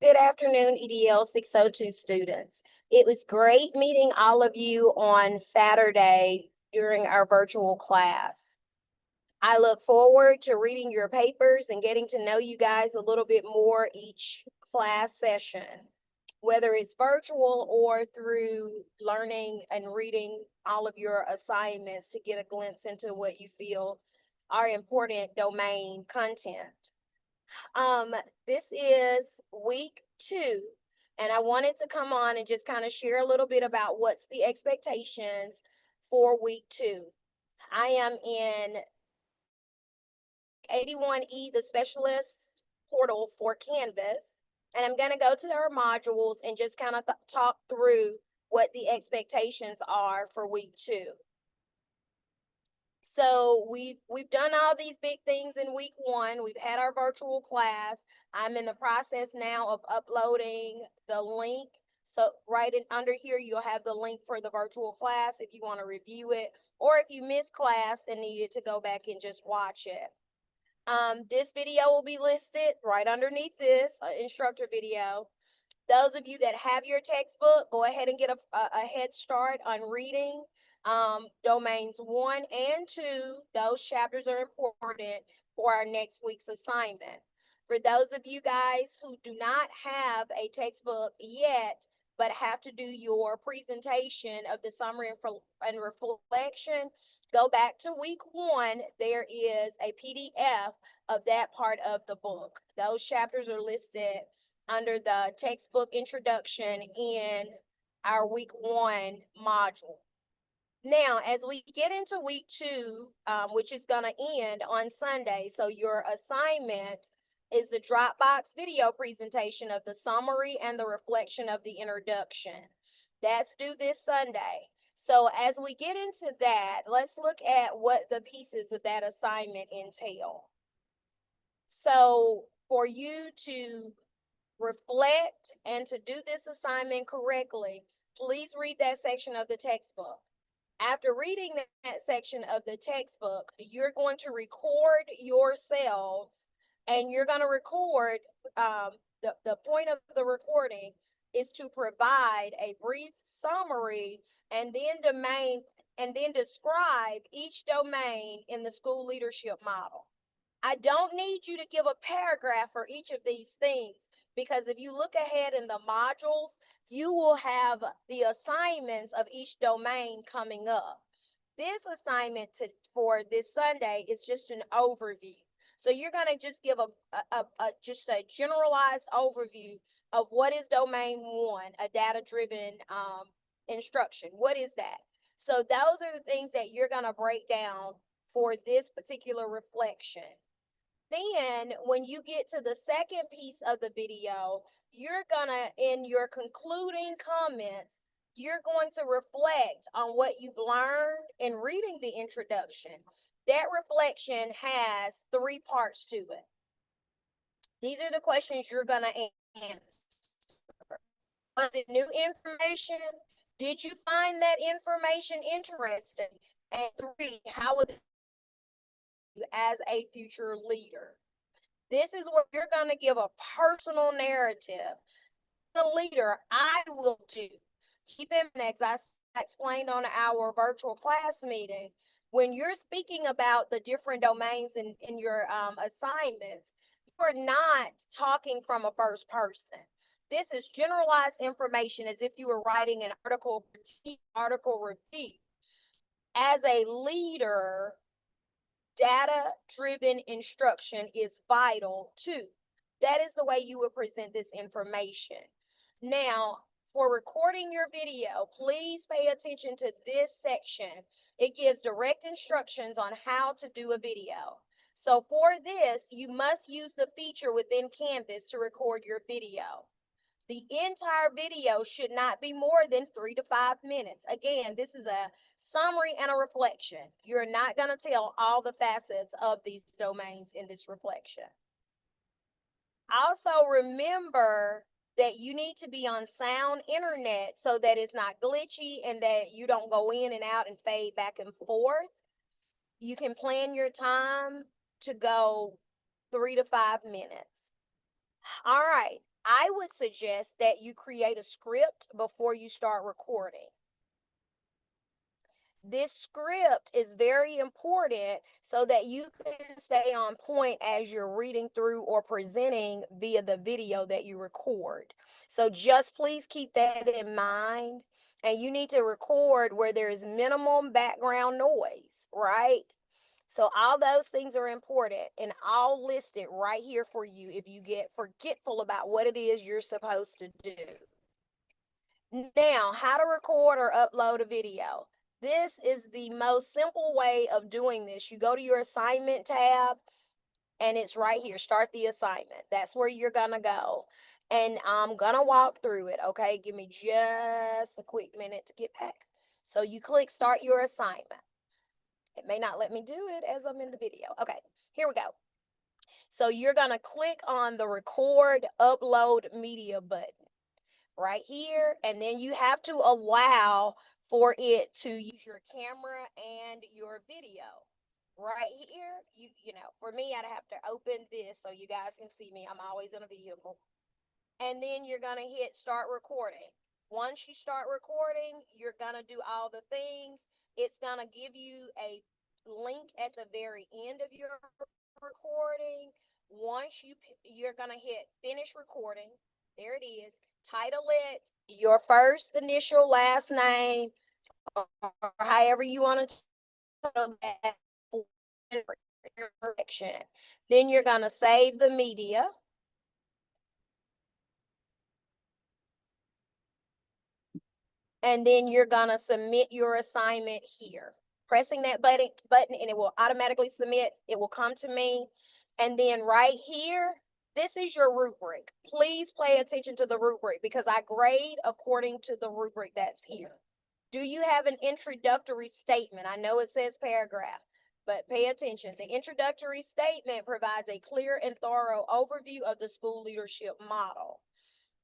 Good afternoon, EDL 602 students. It was great meeting all of you on Saturday during our virtual class. I look forward to reading your papers and getting to know you guys a little bit more each class session, whether it's virtual or through learning and reading all of your assignments to get a glimpse into what you feel are important domain content. This is week 2, and I wanted to come on and just kind of share a little bit about what's the expectations for week 2. I am in 81E, the specialist portal for Canvas, and I'm going to go to our modules and just kind of talk through what the expectations are for week 2. So we've done all these big things in week 1. We've had our virtual class. I'm in the process now of uploading the link. So right under here, you'll have the link for the virtual class if you want to review it, or if you missed class and needed to go back and just watch it. This video will be listed right underneath this instructor video. Those of you that have your textbook, go ahead and get a head start on reading domains 1 and 2. Those chapters are important for our next week's assignment. For those of you guys who do not have a textbook yet, but have to do your presentation of the summary and reflection, go back to week 1. There is a PDF of that part of the book. Those chapters are listed under the textbook introduction in our week 1 module. Now, as we get into week 2, which is going to end on Sunday, so your assignment is the Dropbox video presentation of the summary and the reflection of the introduction. That's due this Sunday. So as we get into that, let's look at what the pieces of that assignment entail. So for you to reflect and to do this assignment correctly, please read that section of the textbook. After reading that section of the textbook, you're going to record yourselves, and you're going to record, the point of the recording is to provide a brief summary and then describe each domain in the school leadership model. I don't need you to give a paragraph for each of these things, because if you look ahead in the modules, you will have the assignments of each domain coming up. This assignment for this Sunday is just an overview. So you're going to just give just a generalized overview of what is domain 1, a data-driven instruction. What is that? So those are the things that you're going to break down for this particular reflection. Then when you get to the second piece of the video, you're gonna, in your concluding comments, you're going to reflect on what you've learned in reading the introduction. That reflection has 3 parts to it. These are the questions you're gonna answer. Was it new information? Did you find that information interesting? And 3, how would as a future leader? This is where you're going to give a personal narrative. The leader, I will do. Keep in mind, as I explained on our virtual class meeting, when you're speaking about the different domains in your assignments, you're not talking from a first person. This is generalized information, as if you were writing an article review. As a leader, data-driven instruction is vital too. That is the way you would present this information. Now, for recording your video, please pay attention to this section. It gives direct instructions on how to do a video. So for this, you must use the feature within Canvas to record your video. The entire video should not be more than 3 to 5 minutes. Again, this is a summary and a reflection. You're not going to tell all the facets of these domains in this reflection. Also, remember that you need to be on sound internet so that it's not glitchy and that you don't go in and out and fade back and forth. You can plan your time to go 3 to 5 minutes. All right. I would suggest that you create a script before you start recording. This script is very important so that you can stay on point as you're reading through or presenting via the video that you record. So just please keep that in mind. And you need to record where there is minimum background noise, right? So all those things are important, and I'll list it right here for you if you get forgetful about what it is you're supposed to do. Now, how to record or upload a video. This is the most simple way of doing this. You go to your assignment tab, and it's right here. Start the assignment. That's where you're going to go. And I'm going to walk through it, okay? Give me just a quick minute to get back. So you click start your assignment. It may not let me do it as I'm in the video. Okay, here we go. So you're going to click on the record upload media button right here, and then you have to allow for it to use your camera and your video. Right here, you know, for me, I'd have to open this so you guys can see me. I'm always in a vehicle. And then you're going to hit start recording. Once you start recording, you're going to do all the things. It's going to give you a link at the very end of your recording. Once you're going to hit finish recording. There it is. Title it your first initial last name, or however you want to title that. Then you're going to save the media. And then you're gonna submit your assignment here. Pressing that button and it will automatically submit. It will come to me. And then right here, this is your rubric. Please pay attention to the rubric because I grade according to the rubric that's here. Do you have an introductory statement? I know it says paragraph, but pay attention. The introductory statement provides a clear and thorough overview of the school leadership model.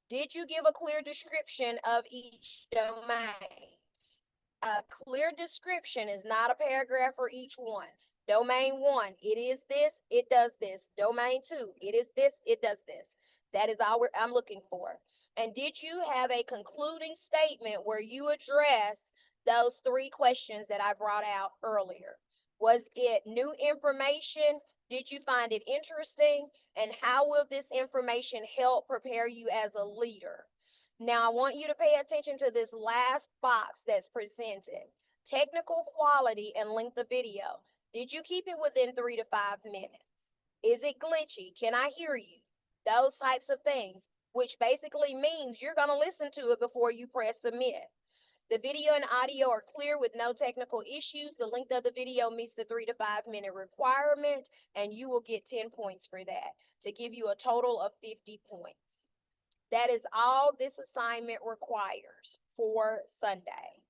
Did you give a clear description of each domain? A clear description is not a paragraph for each one. Domain 1, it is this, it does this. Domain 2, it is this, it does this. That is all I'm looking for. And did you have a concluding statement where you address those 3 questions that I brought out earlier? Was it new information? Did you find it interesting? And how will this information help prepare you as a leader? Now, I want you to pay attention to this last box that's presented. Technical quality and length of video. Did you keep it within 3 to 5 minutes? Is it glitchy? Can I hear you? Those types of things, which basically means you're going to listen to it before you press submit. The video and audio are clear with no technical issues. The length of the video meets the 3 to 5 minute requirement, and you will get 10 points for that to give you a total of 50 points. That is all this assignment requires for Sunday.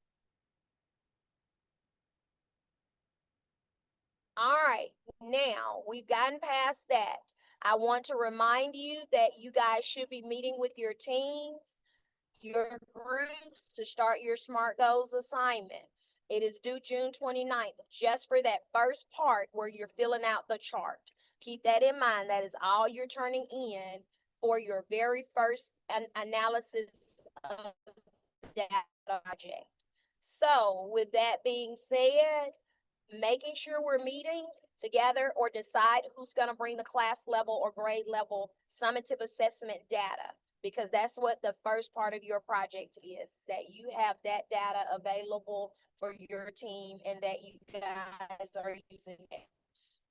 All right, now we've gotten past that. I want to remind you that you guys should be meeting with your teams, your groups to start your SMART Goals assignment. It is due June 29th, just for that first part where you're filling out the chart. Keep that in mind. That is all you're turning in for your very first analysis of the data project. So with that being said, making sure we're meeting together or decide who's going to bring the class level or grade level summative assessment data, because that's what the first part of your project is, that you have that data available for your team and that you guys are using it.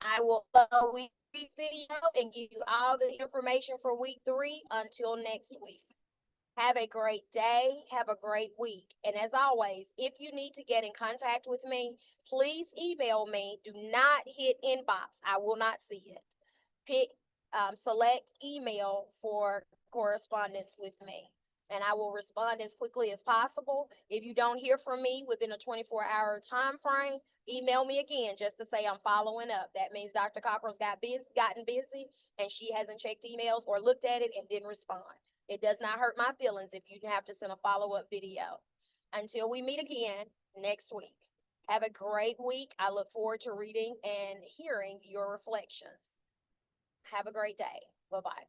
I will week 3's video and give you all the information for week 3 until next week. Have a great day. Have a great week. And as always, if you need to get in contact with me, please email me. Do not hit inbox. I will not see it. Pick, select email for correspondence with me, and I will respond as quickly as possible. If you don't hear from me within a 24-hour time frame, email me again just to say I'm following up. That means Dr. Cockrell's gotten busy and she hasn't checked emails or looked at it and didn't respond. It does not hurt my feelings if you have to send a follow-up video. Until we meet again next week. Have a great week. I look forward to reading and hearing your reflections. Have a great day. Bye-bye.